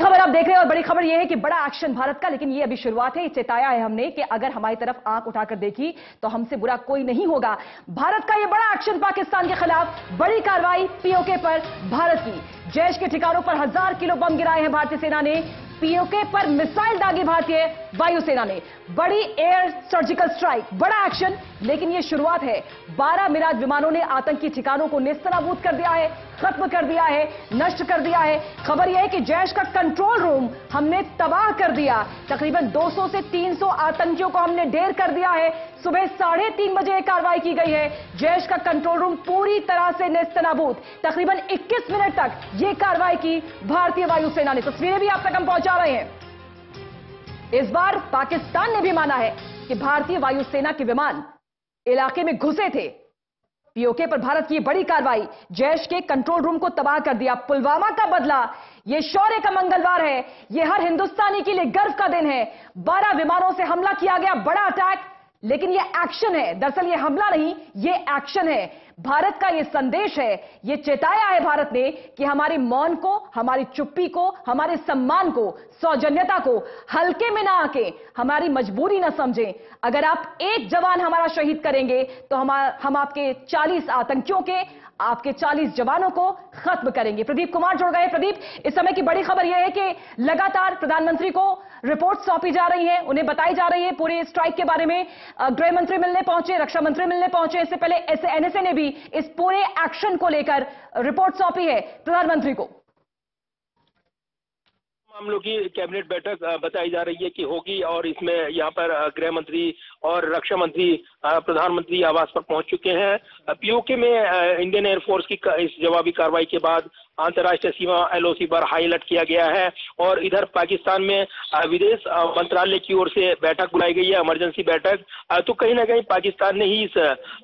खबर आप देख रहे हैं और बड़ी खबर यह है कि बड़ा एक्शन भारत का, लेकिन ये अभी शुरुआत है। ये चेताया है हमने कि अगर हमारी तरफ आंख उठाकर देखी तो हमसे बुरा कोई नहीं होगा। भारत का ये बड़ा एक्शन पाकिस्तान के खिलाफ, बड़ी कार्रवाई पीओके पर भारत की। जैश के ठिकानों पर 1000 किलो बम गिराए हैं भारतीय सेना ने। पीओके पर मिसाइल दागी भारतीय वायुसेना ने। बड़ी एयर सर्जिकल स्ट्राइक, बड़ा एक्शन, लेकिन यह शुरुआत है। 12 मिराज विमानों ने आतंकी ठिकानों को नेस्तनाबूद कर दिया है, खत्म कर दिया है, नष्ट कर दिया है। खबर यह है कि जैश का कंट्रोल रूम हमने तबाह कर दिया। तकरीबन 200 से 300 आतंकियों को हमने ढेर कर दिया है। सुबह 3:30 बजे कार्रवाई की गई है। जैश का कंट्रोल रूम पूरी तरह से नेस्तनाबूद। तकरीबन 21 मिनट तक यह कार्रवाई की भारतीय वायुसेना ने। तस्वीरें भी आप तक हम पहुंचा रहे हैं। इस बार पाकिस्तान ने भी माना है कि भारतीय वायुसेना के विमान इलाके में घुसे थे। पीओके पर भारत की बड़ी कार्रवाई, जैश के कंट्रोल रूम को तबाह कर दिया। पुलवामा का बदला, यह शौर्य का मंगलवार है। यह हर हिंदुस्तानी के लिए गर्व का दिन है। 12 विमानों से हमला किया गया, बड़ा अटैक, लेकिन यह एक्शन है। दरअसल यह हमला नहीं, यह एक्शन है। भारत का यह संदेश है, यह चेताया है भारत ने कि हमारी मौन को, हमारी चुप्पी को, हमारे सम्मान को, सौजन्यता को हल्के में ना आके, हमारी मजबूरी ना समझें। अगर आप एक जवान हमारा शहीद करेंगे तो हम आपके 40 आतंकियों के, आपके 40 जवानों को खत्म करेंगे। प्रदीप कुमार जुड़ गए। प्रदीप, इस समय की बड़ी खबर यह है कि लगातार प्रधानमंत्री को रिपोर्ट सौंपी जा रही है, उन्हें बताई जा रही है पूरे स्ट्राइक के बारे में। गृह मंत्री मिलने पहुंचे, रक्षा मंत्री मिलने पहुंचे। इससे पहले एनएसए ने भी इस पूरे एक्शन को लेकर रिपोर्ट सौंपी है प्रधानमंत्री को। मामलों की कैबिनेट बैठक बताई जा रही है कि होगी, और इसमें यहाँ पर गृह मंत्री और रक्षा मंत्री प्रधानमंत्री आवास पर पहुंच चुके हैं। पीओके में इंडियन एयरफोर्स की इस जवाबी कार्रवाई के बाद अंतर्राष्ट्रीय सीमा एलओसी पर हाई अलर्ट किया गया है। और इधर पाकिस्तान में विदेश मंत्रालय की ओर से बैठक बुलाई गई है, इमरजेंसी बैठक। तो कहीं ना कहीं पाकिस्तान ने ही इस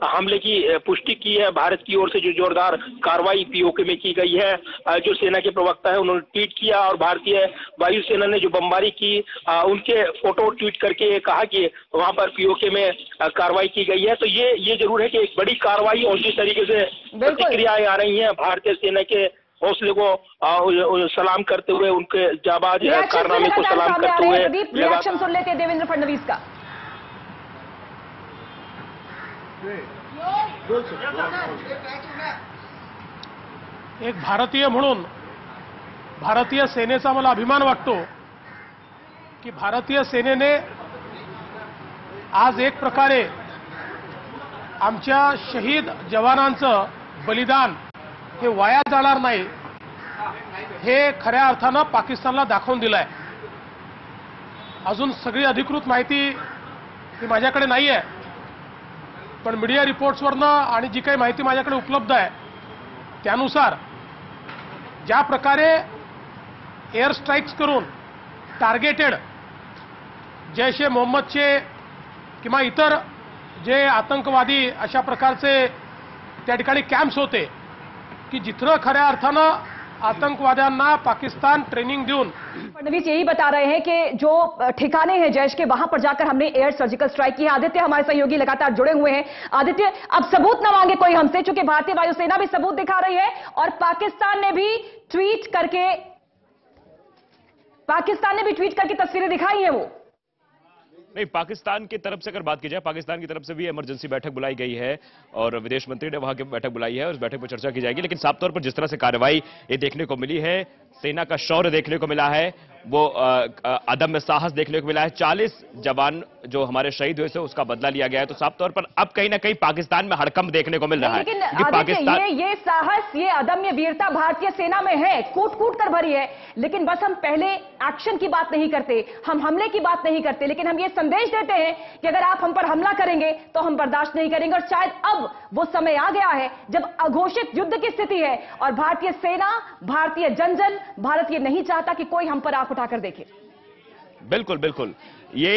हमले की पुष्टि की है। भारत की ओर से जो जोरदार कार्रवाई पीओके में की गई है, जो सेना के प्रवक्ता है उन्होंने ट्वीट किया, और भारतीय वायुसेना ने जो बमबारी की उनके फोटो ट्वीट करके कहा कि वहां पर पीओके में कार्रवाई की गई है। तो ये जरूर है कि एक बड़ी कार्रवाई, और जिस तरीके से प्रतिक्रियाएं आ रही हैं भारतीय सेना के हौसले को सलाम करते हुए, उनके जाबाज कारनामे को सलाम करते हुए। रिएक्शन सुन लेते हैं देवेंद्र फडणवीस का। एक भारतीय म्हणून भारतीय सेनेचा मला अभिमान वाटतो की भारतीय सेनेने आज एक प्रकारे आमच्या शहीद जवानांचं बलिदान हे वाया जाणार नाही हे खऱ्या अर्थानं पाकिस्तानला दाखवून दिलंय। अजून सगळी अधिकृत माहिती ही माझ्याकडे नाही आहे, पण मीडिया रिपोर्ट्सवरनं आणि जी काही माहिती माझ्याकडे उपलब्ध आहे त्यानुसार ज्या प्रकारे एअर स्ट्राइक्स करून टार्गेटेड जैश ए मोहम्मदचे किंवा इतर जे आतंकवादी अशा प्रकारचे त्या ठिकाणी कॅम्प्स होते की जिथं खऱ्या अर्थानं आतंकवाद्यांना पाकिस्तान ट्रेनिंग देऊन। फडणवीस यही बता रहे हैं कि जो ठिकाने हैं जैश के, वहां पर जाकर हमने एयर सर्जिकल स्ट्राइक की है। आदित्य हमारे सहयोगी लगातार जुड़े हुए हैं। आदित्य, अब सबूत न मांगे कोई हमसे, क्योंकि भारतीय वायुसेना भी सबूत दिखा रही है और पाकिस्तान ने भी ट्वीट करके तस्वीरें दिखाई है। वो नहीं, पाकिस्तान की तरफ से अगर बात की जाए, पाकिस्तान की तरफ से भी इमरजेंसी बैठक बुलाई गई है और विदेश मंत्री ने वहां की बैठक बुलाई है और उस बैठक पर चर्चा की जाएगी। लेकिन साफ तौर पर जिस तरह से कार्रवाई ये देखने को मिली है, सेना का शौर्य देखने को मिला है, वो अदम्य साहस देखने को मिला है। 40 जवान जो हमारे शहीद हुए थे उसका बदला लिया गया है। तो साफ तौर पर अब कहीं ना कहीं पाकिस्तान में हड़कंप देखने को मिल रहा है। लेकिन पाकिस्तान ये साहस, ये अदम्य वीरता भारतीय सेना में है, कूट कूट कर भरी है। लेकिन बस हम पहले एक्शन की बात नहीं करते, हम हमले की बात नहीं करते, लेकिन हम ये संदेश देते हैं कि अगर आप हम पर हमला करेंगे तो हम बर्दाश्त नहीं करेंगे। और शायद अब वो समय आ गया है जब अघोषित युद्ध की स्थिति है और भारतीय सेना, भारतीय जन भारत ये नहीं चाहता कि कोई हम पर आंख उठाकर देखे। बिल्कुल बिल्कुल, ये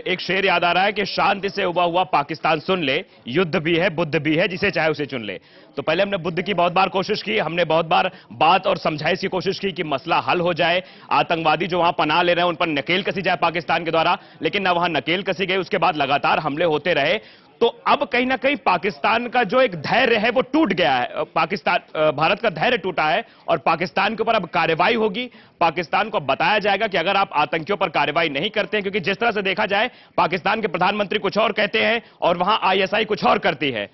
एक शेर याद आ रहा है कि शांति से उबा हुआ पाकिस्तान सुन ले, युद्ध भी है बुद्ध भी है, जिसे चाहे उसे चुन ले। तो पहले हमने बुद्ध की बहुत बार कोशिश की, हमने बहुत बार बात और समझाइश की कोशिश की कि मसला हल हो जाए, आतंकवादी जो वहां पनाह ले रहे हैं उन पर नकेल कसी जाए पाकिस्तान के द्वारा, लेकिन ना वहां नकेल कसी गई। उसके बाद लगातार हमले होते रहे। तो अब कहीं ना कहीं पाकिस्तान का जो एक धैर्य है वो टूट गया है। भारत का धैर्य टूटा है और पाकिस्तान के ऊपर अब कार्रवाई होगी। पाकिस्तान को बताया जाएगा कि अगर आप आतंकियों पर कार्रवाई नहीं करते हैं, क्योंकि जिस तरह से देखा जाए पाकिस्तान के प्रधानमंत्री कुछ और कहते हैं और वहां आईएसआई कुछ और करती है,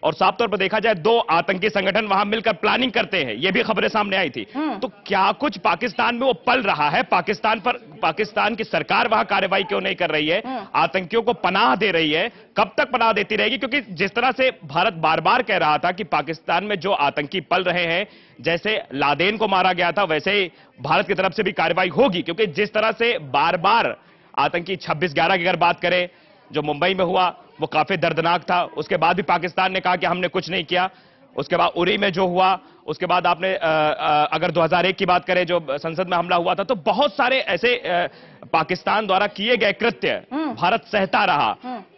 और साफ तौर पर देखा जाए दो आतंकी संगठन वहां मिलकर प्लानिंग करते हैं, ये भी खबरें सामने आई थी। तो क्या कुछ पाकिस्तान में वो पल रहा है? पाकिस्तान की सरकार वहां कार्रवाई क्यों नहीं कर रही है? आतंकियों को पनाह दे रही है, कब तक पनाह देती रहेगी? क्योंकि जिस तरह से भारत बार बार कह रहा था कि पाकिस्तान में जो आतंकी पल रहे हैं, जैसे लादेन को मारा गया था, वैसे ही भारत की तरफ से भी कार्रवाई होगी। क्योंकि जिस तरह से बार बार आतंकी 26/11 की अगर बात करें जो मुंबई में हुआ वो काफी दर्दनाक था, उसके बाद भी पाकिस्तान ने कहा कि हमने कुछ नहीं किया। उसके बाद उरी में जो हुआ, उसके बाद आपने अगर 2001 की बात करें जो संसद में हमला हुआ था, तो बहुत सारे ऐसे पाकिस्तान द्वारा किए गए कृत्य भारत सहता रहा।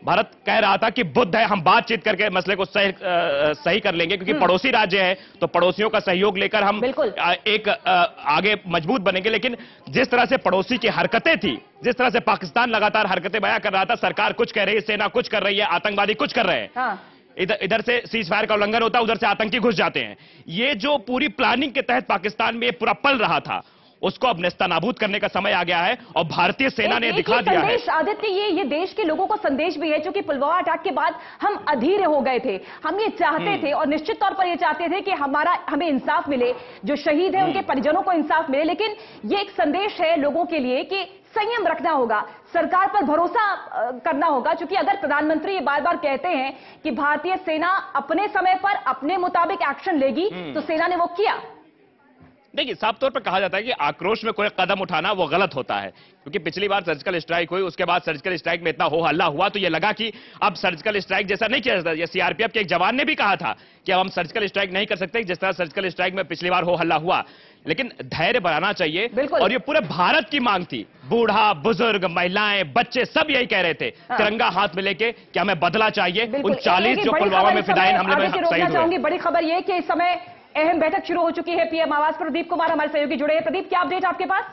भारत कह रहा था कि बुद्ध है, हम बातचीत करके मसले को सही कर लेंगे, क्योंकि पड़ोसी राज्य है तो पड़ोसियों का सहयोग लेकर हम एक आगे मजबूत बनेंगे। लेकिन जिस तरह से पड़ोसी की हरकतें थी, जिस तरह से पाकिस्तान लगातार हरकतें बयां कर रहा था, सरकार कुछ कह रही है, सेना कुछ कर रही है, आतंकवादी कुछ कर रहे हैं, इधर से सीज फायर का उल्लंघन होता है, उधर से आतंकी घुस जाते हैं। ये जो पूरी प्लानिंग के तहत पाकिस्तान में ये पूरा पल रहा था, उसको अब नेस्तनाबूद करने का समय आ गया है और भारतीय सेना ने दिखा दिया है। आदित्य, ये देश के लोगों को संदेश भी है, क्योंकि पुलवामा अटैक के बाद हम अधीर हो गए थे। हम ये चाहते थे और निश्चित तौर पर ये चाहते थे कि हमें इंसाफ मिले, जो शहीद है उनके परिजनों को इंसाफ मिले। लेकिन ये एक संदेश है लोगों के लिए कि संयम रखना होगा, सरकार पर भरोसा करना होगा। क्योंकि अगर प्रधानमंत्री ये बार बार कहते हैं कि भारतीय सेना अपने समय पर अपने मुताबिक एक्शन लेगी, तो सेना ने वो किया। देखिए, साफ तौर पर कहा जाता है कि आक्रोश में कोई कदम उठाना वो गलत होता है, क्योंकि पिछली बार सर्जिकल स्ट्राइक हुई, उसके बाद सर्जिकल स्ट्राइक में इतना हो हल्ला हुआ तो ये लगा कि अब सर्जिकल स्ट्राइक जैसा नहीं किया जाता। ये सीआरपीएफ के एक जवान ने भी कहा था कि अब हम सर्जिकल स्ट्राइक नहीं कर सकते, जिस तरह सर्जिकल स्ट्राइक में पिछली बार हो हल्ला हुआ। लेकिन धैर्य बढ़ाना चाहिए, और ये पूरे भारत की मांग थी। बूढ़ा, बुजुर्ग, महिलाएं, बच्चे सब यही कह रहे थे तिरंगा हाथ में लेके कि हमें बदला चाहिए उन 40 जो पुलवामा में फिदायीन हमले में शहीद हुए। बड़ी खबर यह कि इस समय अहम बैठक शुरू हो चुकी है पीएम आवास पर। प्रदीप कुमार हमारे सहयोगी जुड़े हैं। प्रदीप, क्या अपडेट आपके पास?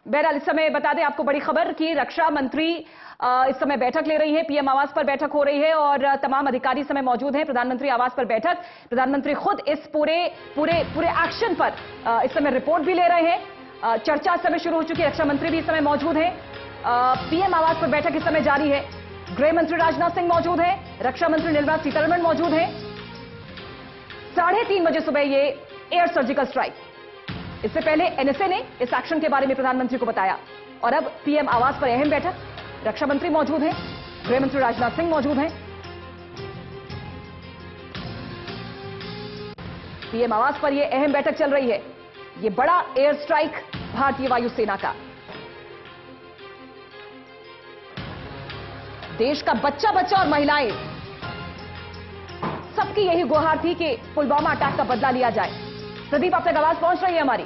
बहरहाल इस समय बता दें आपको बड़ी खबर कि रक्षा मंत्री इस समय बैठक ले रही है, पीएम आवास पर बैठक हो रही है और तमाम अधिकारी इस समय मौजूद हैं। प्रधानमंत्री आवास पर बैठक, प्रधानमंत्री खुद इस पूरे एक्शन पर इस समय रिपोर्ट भी ले रहे हैं। चर्चा इस समय शुरू हो चुकी है, रक्षा मंत्री भी इस समय मौजूद हैं। पीएम आवास पर बैठक इस समय जारी है। गृह मंत्री राजनाथ सिंह मौजूद है, रक्षा मंत्री निर्मला सीतारमण मौजूद है। 3:30 बजे सुबह ये एयर सर्जिकल स्ट्राइक, इससे पहले एनएसए ने इस एक्शन के बारे में प्रधानमंत्री को बताया और अब पीएम आवास पर अहम बैठक, रक्षा मंत्री मौजूद हैं, गृह मंत्री राजनाथ सिंह मौजूद हैं। पीएम आवास पर यह अहम बैठक चल रही है, यह बड़ा एयर स्ट्राइक भारतीय वायुसेना का। देश का बच्चा बच्चा और महिलाएं सबकी यही गुहार थी कि पुलवामा अटैक का बदला लिया जाए। प्रदीप, आप तक आवाज पहुंच रही है हमारी?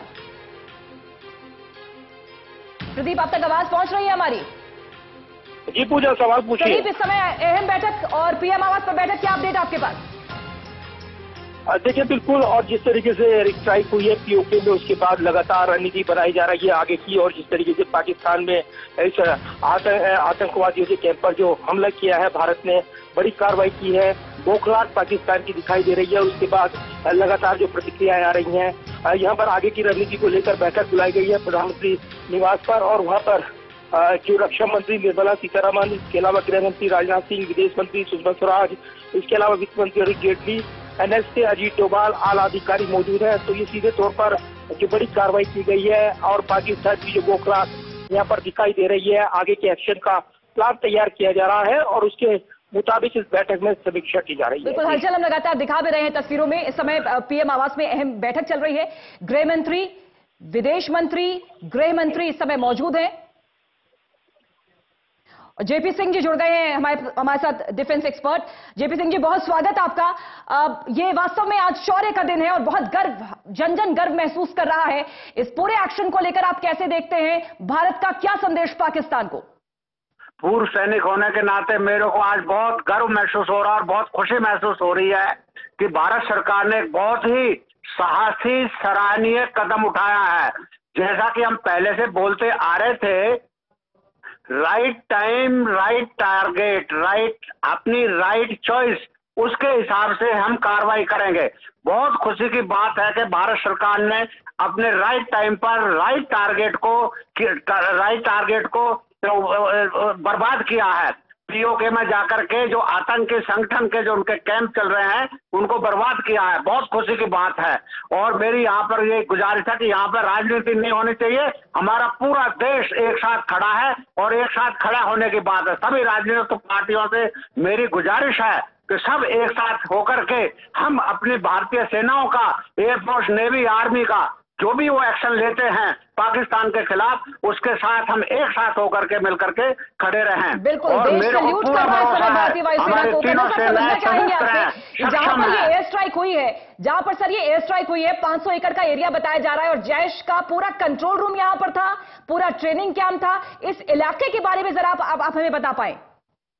प्रदीप, आप तक आवाज पहुंच रही है हमारी? जी पूजा, सवाल पूछिए। प्रदीप, इस समय अहम बैठक और पीएम आवास पर बैठक, क्या अपडेट आपके पास? देखिए, बिल्कुल, और जिस तरीके से स्ट्राइक हुई है पीओके में, उसके बाद लगातार रणनीति बनाई जा रही है आगे की, और जिस तरीके से पाकिस्तान में इस आतंकवादियों के कैंप पर जो हमला किया है, भारत ने बड़ी कार्रवाई की है, बौखलाहट पाकिस्तान की दिखाई दे रही है। उसके बाद लगातार जो प्रतिक्रियाएं आ रही हैं, यहाँ पर आगे की रणनीति को लेकर बैठक बुलाई गई है प्रधानमंत्री निवास पर, और वहाँ पर जो रक्षा मंत्री निर्मला सीतारमण, इसके अलावा गृह मंत्री राजनाथ सिंह, विदेश मंत्री सुषमा स्वराज, इसके अलावा वित्त मंत्री अरुण जेटली, एनएसए अजीत डोभाल, आला अधिकारी मौजूद है। तो ये सीधे तौर पर जो बड़ी कार्रवाई की गई है और पाकिस्तान की जो बौखलाहट यहाँ पर दिखाई दे रही है, आगे के एक्शन का प्लान तैयार किया जा रहा है और उसके मुताबिक इस बैठक में समीक्षा की जा रही है। बिल्कुल, हलचल हम लगातार दिखा भी रहे हैं तस्वीरों में। इस समय पीएम आवास में अहम बैठक चल रही है। गृह मंत्री, विदेश मंत्री, गृह मंत्री इस समय मौजूद हैं। जेपी सिंह जी जुड़ गए हैं हमारे साथ, defence expert. JP Singh ji, बहुत स्वागत आपका। ये वास्तव में आज शौर्य का दिन है और बहुत गर्व, जन गर्व महसूस कर रहा है। इस पूरे एक्शन को लेकर आप कैसे देखते हैं? भारत का क्या संदेश पाकिस्तान को? पूर्व सैनिक होने के नाते मेरे को आज बहुत गर्व महसूस हो रहा है और बहुत खुशी महसूस हो रही है कि भारत सरकार ने एक बहुत ही साहसी, सराहनीय कदम उठाया है। जैसा कि हम पहले से बोलते आ रहे थे right time, right target, right अपनी राइट चॉइस, उसके हिसाब से हम कार्रवाई करेंगे। बहुत खुशी की बात है कि भारत सरकार ने अपने राइट टाइम पर राइट टारगेट को बर्बाद किया है। पीओके में जाकर के जो आतंकी संगठन के जो उनके कैंप चल रहे हैं उनको बर्बाद किया है। बहुत खुशी की बात है। और मेरी यहाँ पर ये गुजारिश है कि यहाँ पर राजनीति नहीं होनी चाहिए। हमारा पूरा देश एक साथ खड़ा है और एक साथ खड़ा होने की बात है। सभी राजनीतिक पार्टियों से मेरी गुजारिश है कि सब एक साथ होकर के हम अपनी भारतीय सेनाओं का, एयरफोर्स, नेवी, आर्मी का जो भी वो एक्शन लेते हैं पाकिस्तान के खिलाफ, उसके साथ हम एक साथ होकर के मिलकर के खड़े रहें। बिल्कुल, और देश मेरे को सल्यूट पूरा कर रहा है भरोसा भारतीय वायुसेना हमारी को। तीनों सेनाएं चाहेंगे सशस्त्र हैं, आपसे जहां सक्षम पर ये हैं। एयर स्ट्राइक हुई है, जहां पर सर ये एयर स्ट्राइक हुई है, 500 एकड़ का एरिया बताया जा रहा है और जैश का पूरा कंट्रोल रूम यहां पर था, पूरा ट्रेनिंग कैंप था। इस इलाके के बारे में जरा आप हमें बता पाए।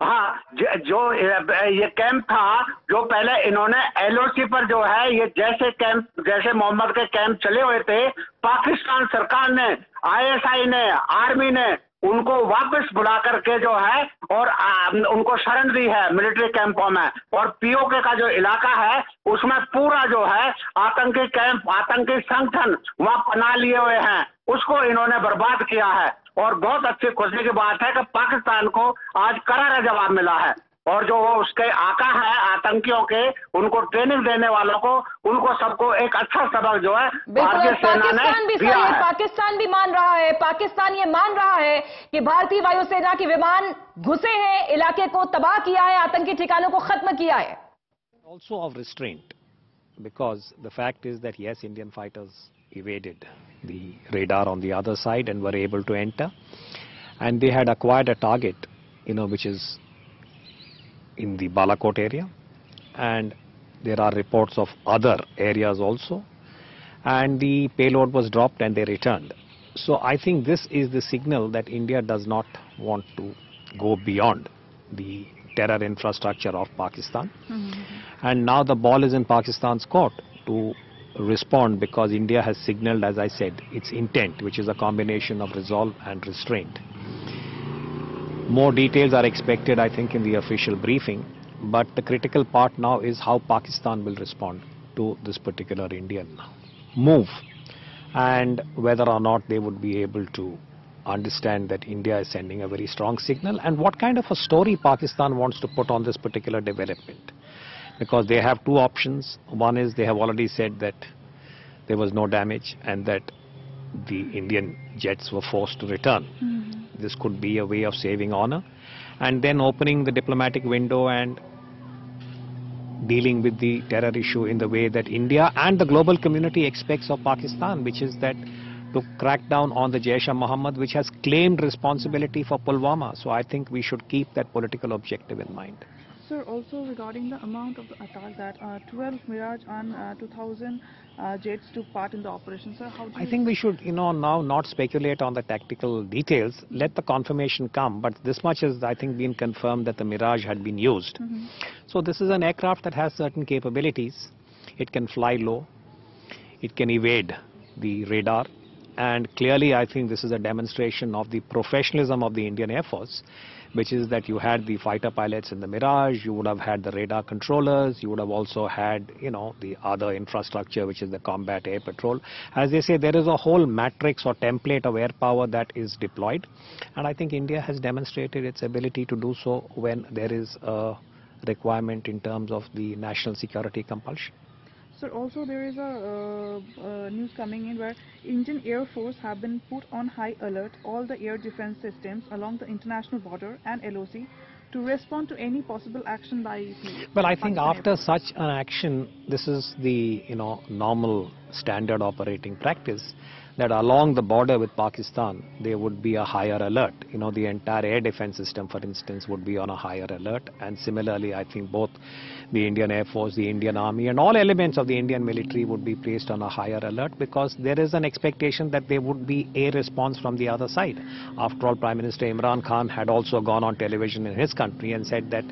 हाँ, जो ये कैंप था, जो पहले इन्होंने एलओसी पर जो है ये जैसे मोहम्मद के कैंप चले हुए थे, पाकिस्तान सरकार ने, आईएसआई ने, आर्मी ने उनको वापस बुला करके जो है और उनको शरण दी है मिलिट्री कैंपों में। और पीओके का जो इलाका है उसमें पूरा जो है आतंकी कैंप, आतंकी संगठन वहां पनाह लिए हुए हैं, उसको इन्होंने बर्बाद किया है। और बहुत अच्छी खुशी की बात है कि पाकिस्तान को आज करारा जवाब मिला है। और जो वो उसके आका है आतंकियों के, उनको ट्रेनिंग देने वालों को, उनको सबको एक अच्छा सबक जो है भारतीय सेना ने दिया है। पाकिस्तान भी मान रहा है, पाकिस्तान ये मान रहा है कि भारतीय वायुसेना के विमान घुसे हैं, इलाके को तबाह किया है, आतंकी ठिकानों को खत्म किया है। Also of restraint, because the fact is that yes, Indian fighters evaded the radar on the other side and were able to enter, and they had acquired a target, which is in the Balakot area, and there are reports of other areas also, and the payload was dropped and they returned. So I think this is the signal that India does not want to go beyond the terror infrastructure of Pakistan. And now the ball is in Pakistan's court to respond, because India has signaled, as I said, its intent, which is a combination of resolve and restraint. More details are expected, I think, in the official briefing, but the critical part now is how Pakistan will respond to this particular Indian move, and whether or not they would be able to understand that India is sending a very strong signal, and what kind of a story Pakistan wants to put on this particular development. Because they have two options. One is they have already said that there was no damage and that the Indian jets were forced to return. This could be a way of saving honor, and then opening the diplomatic window and dealing with the terror issue in the way that India and the global community expects of Pakistan, which is that to crack down on the Jaish-e-Mohammed, which has claimed responsibility for Pulwama. So I think we should keep that political objective in mind. Sir, also regarding the amount of the attack, that 12 Mirage and 2,000 jets took part in the operation, sir, how do you... I think we should, now not speculate on the tactical details. Let the confirmation come, but this much has, I think, been confirmed that the Mirage had been used. So this is an aircraft that has certain capabilities. It can fly low, it can evade the radar, and clearly I think this is a demonstration of the professionalism of the Indian Air Force, which is that you had the fighter pilots in the Mirage, you would have had the radar controllers, you would have also had, the other infrastructure, which is the combat air patrol. As they say, there is a whole matrix or template of air power that is deployed, and I think India has demonstrated its ability to do so when there is a requirement in terms of the national security compulsion. Sir, also there is a news coming in where Indian Air Force have been put on high alert, all the air defense systems along the international border and LOC, to respond to any possible action by Well, I think after such an action, this is the normal standard operating practice, that along the border with Pakistan there would be a higher alert. The entire air defense system, for instance, would be on a higher alert, and similarly I think both the Indian Air Force, the Indian Army, and all elements of the Indian military would be placed on a higher alert, because there is an expectation that there would be a response from the other side. After all, Prime Minister Imran Khan had also gone on television in his country and said that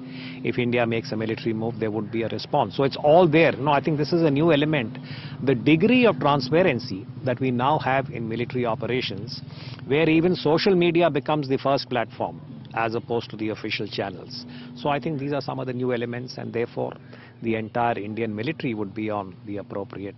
if India makes a military move, there would be a response. So it's all there. No, I think this is a new element. The degree of transparency that we now have in military operations, where even social media becomes the first platform as opposed to the official channels. So I think these are some of the new elements, and therefore the entire Indian military would be on the appropriate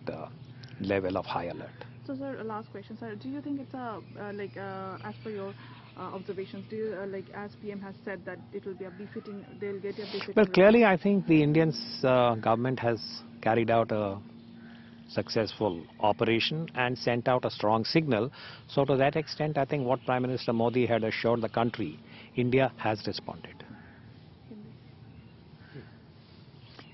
level of high alert. So, sir, last question, sir. Do you think it's as per your observations, do you, as PM has said that it will be a befitting, they'll get a befitting... Well, clearly I think the Indian government has carried out a successful operation and sent out a strong signal. So to that extent, I think what Prime Minister Modi had assured the country, India has responded.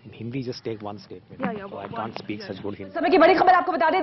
In Hindi, just take one statement. So I can't speak such good Hindi. समय की बड़ी खबर आपको बता दें,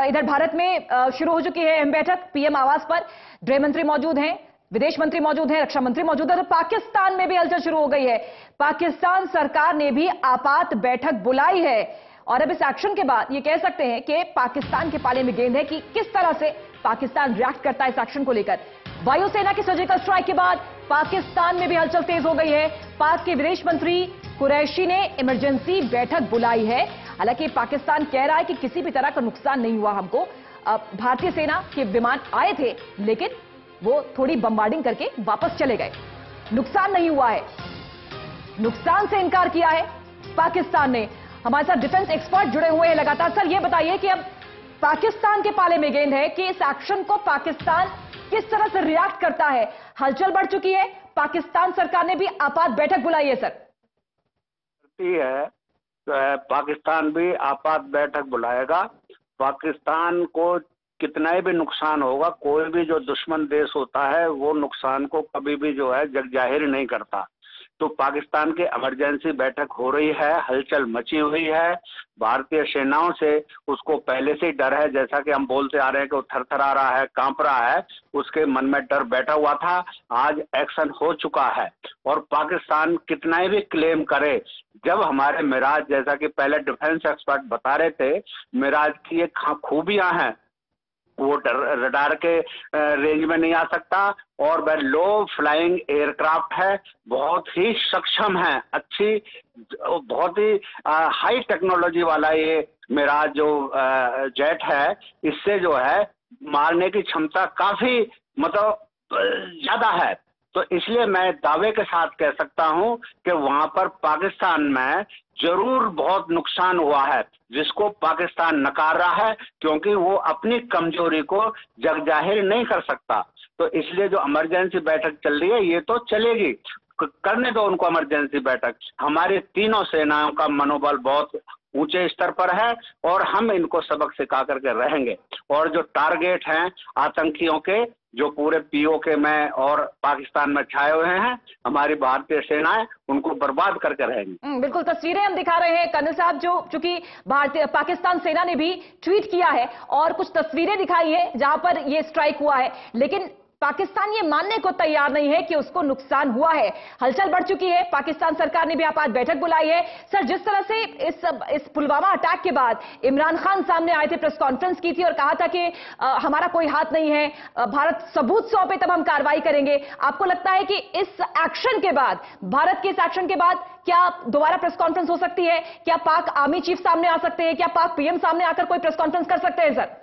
इधर भारत में शुरू हो चुकी है अहम बैठक। पीएम आवास पर गृह मंत्री मौजूद हैं, विदेश मंत्री मौजूद हैं, रक्षा मंत्री मौजूद है। तो पाकिस्तान में भी हलचल शुरू हो गई है। पाकिस्तान सरकार ने भी आपात बैठक बुलाई है, और अब इस एक्शन के बाद ये कह सकते हैं कि पाकिस्तान के पाले में गेंद है कि किस तरह से पाकिस्तान रिएक्ट करता है इस एक्शन को लेकर। वायुसेना की सर्जिकल स्ट्राइक के बाद पाकिस्तान में भी हलचल तेज हो गई है। पाक के विदेश मंत्री कुरैशी ने इमरजेंसी बैठक बुलाई है। हालांकि पाकिस्तान कह रहा है कि किसी भी तरह का नुकसान नहीं हुआ हमको। भारतीय सेना के विमान आए थे, लेकिन वो थोड़ी बम्बार्डिंग करके वापस चले गए। नुकसान नहीं हुआ है, नुकसान से इनकार किया है पाकिस्तान ने। हमारे साथ डिफेंस एक्सपर्ट जुड़े हुए हैं लगातार। सर, ये बताइए कि अब पाकिस्तान के पाले में गेंद है कि इस एक्शन को पाकिस्तान किस तरह से रिएक्ट करता है। हलचल बढ़ चुकी है, पाकिस्तान सरकार ने भी आपात बैठक बुलाई है। सर, पाकिस्तान भी आपात बैठक बुलाएगा। पाकिस्तान को कितना भी नुकसान होगा, कोई भी जो दुश्मन देश होता है वो नुकसान को कभी भी जो है जग जाहिर नहीं करता। तो पाकिस्तान की इमरजेंसी बैठक हो रही है, हलचल मची हुई है। भारतीय सेनाओं से उसको पहले से ही डर है, जैसा कि हम बोलते आ रहे हैं कि वो थरथरा रहा है, कांप रहा है, उसके मन में डर बैठा हुआ था। आज एक्शन हो चुका है, और पाकिस्तान कितना भी क्लेम करे, जब हमारे मिराज, जैसा कि पहले डिफेंस एक्सपर्ट बता रहे थे, मिराज की ये खूबियां हैं, वो रडार के रेंज में नहीं आ सकता, और वह लो फ्लाइंग एयरक्राफ्ट है, बहुत ही सक्षम है, अच्छी, बहुत ही हाई टेक्नोलॉजी वाला ये मिराज जो जेट है, इससे जो है मारने की क्षमता काफी ज्यादा है। तो इसलिए मैं दावे के साथ कह सकता हूं कि वहां पर पाकिस्तान में जरूर बहुत नुकसान हुआ है, जिसको पाकिस्तान नकार रहा है, क्योंकि वो अपनी कमजोरी को जग जाहिर नहीं कर सकता। तो इसलिए जो इमरजेंसी बैठक चल रही है, ये तो चलेगी, करने दो उनको इमरजेंसी बैठक। हमारी तीनों सेनाओं का मनोबल बहुत ऊंचे स्तर पर है, और हम इनको सबक सिखा करके रहेंगे। और जो टारगेट हैं आतंकियों के, जो पूरे पीओके में और पाकिस्तान में छाए हुए हैं, हमारी भारतीय सेनाएं उनको बर्बाद करके रहेंगी। बिल्कुल, तस्वीरें हम दिखा रहे हैं कर्नल साहब, जो चूंकि पाकिस्तान सेना ने भी ट्वीट किया है और कुछ तस्वीरें दिखाई है जहां पर यह स्ट्राइक हुआ है, लेकिन पाकिस्तान ये मानने को तैयार नहीं है कि उसको नुकसान हुआ है। हलचल बढ़ चुकी है, पाकिस्तान सरकार ने भी आपात बैठक बुलाई है। सर, जिस तरह से इस पुलवामा अटैक के बाद इमरान खान सामने आए थे, प्रेस कॉन्फ्रेंस की थी और कहा था कि हमारा कोई हाथ नहीं है, भारत सबूत सौंपे तब हम कार्रवाई करेंगे। आपको लगता है कि इस एक्शन के बाद, भारत के इस एक्शन के बाद क्या दोबारा प्रेस कॉन्फ्रेंस हो सकती है? क्या पाक आर्मी चीफ सामने आ सकते हैं? क्या पाक पीएम सामने आकर कोई प्रेस कॉन्फ्रेंस कर सकते हैं? सर,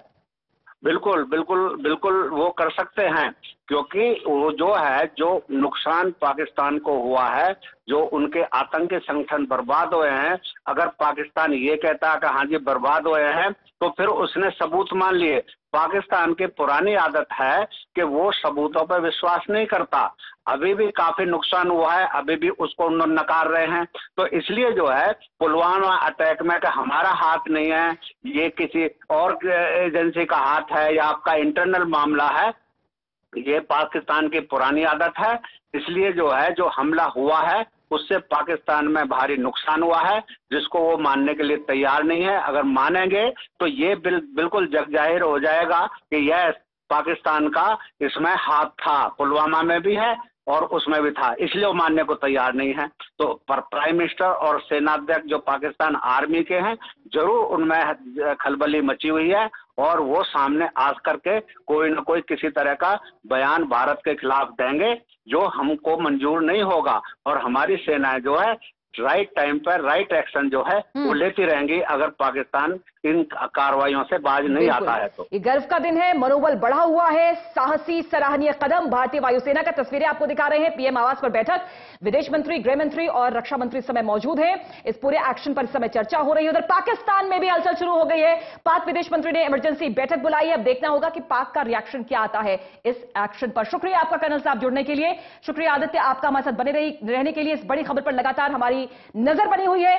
बिल्कुल बिल्कुल बिल्कुल वो कर सकते हैं, क्योंकि वो जो है, जो नुकसान पाकिस्तान को हुआ है, जो उनके आतंकी संगठन बर्बाद हुए हैं, अगर पाकिस्तान ये कहता है कि हाँ जी बर्बाद हुए हैं, तो फिर उसने सबूत मान लिए। पाकिस्तान की पुरानी आदत है कि वो सबूतों पर विश्वास नहीं करता। अभी भी काफी नुकसान हुआ है, अभी भी उसको नकार रहे हैं। तो इसलिए जो है पुलवामा अटैक में कि हमारा हाथ नहीं है, ये किसी और एजेंसी का हाथ है या आपका इंटरनल मामला है, ये पाकिस्तान की पुरानी आदत है। इसलिए जो है, जो हमला हुआ है उससे पाकिस्तान में भारी नुकसान हुआ है, जिसको वो मानने के लिए तैयार नहीं है। अगर मानेंगे तो ये बिल्कुल जग जाहिर हो जाएगा कि यह पाकिस्तान का इसमें हाथ था, पुलवामा में भी है और उसमें भी था, इसलिए वो मानने को तैयार नहीं है। तो प्राइम मिनिस्टर और सेनाध्यक्ष जो पाकिस्तान आर्मी के हैं, जरूर उनमें खलबली मची हुई है और वो सामने आ करके कोई न कोई किसी तरह का बयान भारत के खिलाफ देंगे जो हमको मंजूर नहीं होगा। और हमारी सेनाएं जो है राइट टाइम पर राइट एक्शन जो है वो लेती रहेंगी अगर पाकिस्तान इन कार्रवाइयों से बाज नहीं आता है तो। ये गर्व का दिन है, मनोबल बढ़ा हुआ है, साहसी सराहनीय कदम भारतीय वायुसेना का। तस्वीरें आपको दिखा रहे हैं, पीएम आवास पर बैठक, विदेश मंत्री, गृह मंत्री और रक्षा मंत्री इस समय मौजूद हैं। इस पूरे एक्शन पर इस समय चर्चा हो रही है। उधर पाकिस्तान में भी हलचल शुरू हो गई है। पाक विदेश मंत्री ने इमरजेंसी बैठक बुलाई है। अब देखना होगा कि पाक का रिएक्शन क्या आता है इस एक्शन पर। शुक्रिया आपका कर्नल साहब जुड़ने के लिए, शुक्रिया आदित्य आपका हमारे साथ बने रहने के लिए। इस बड़ी खबर पर लगातार हमारी नजर बनी हुई है।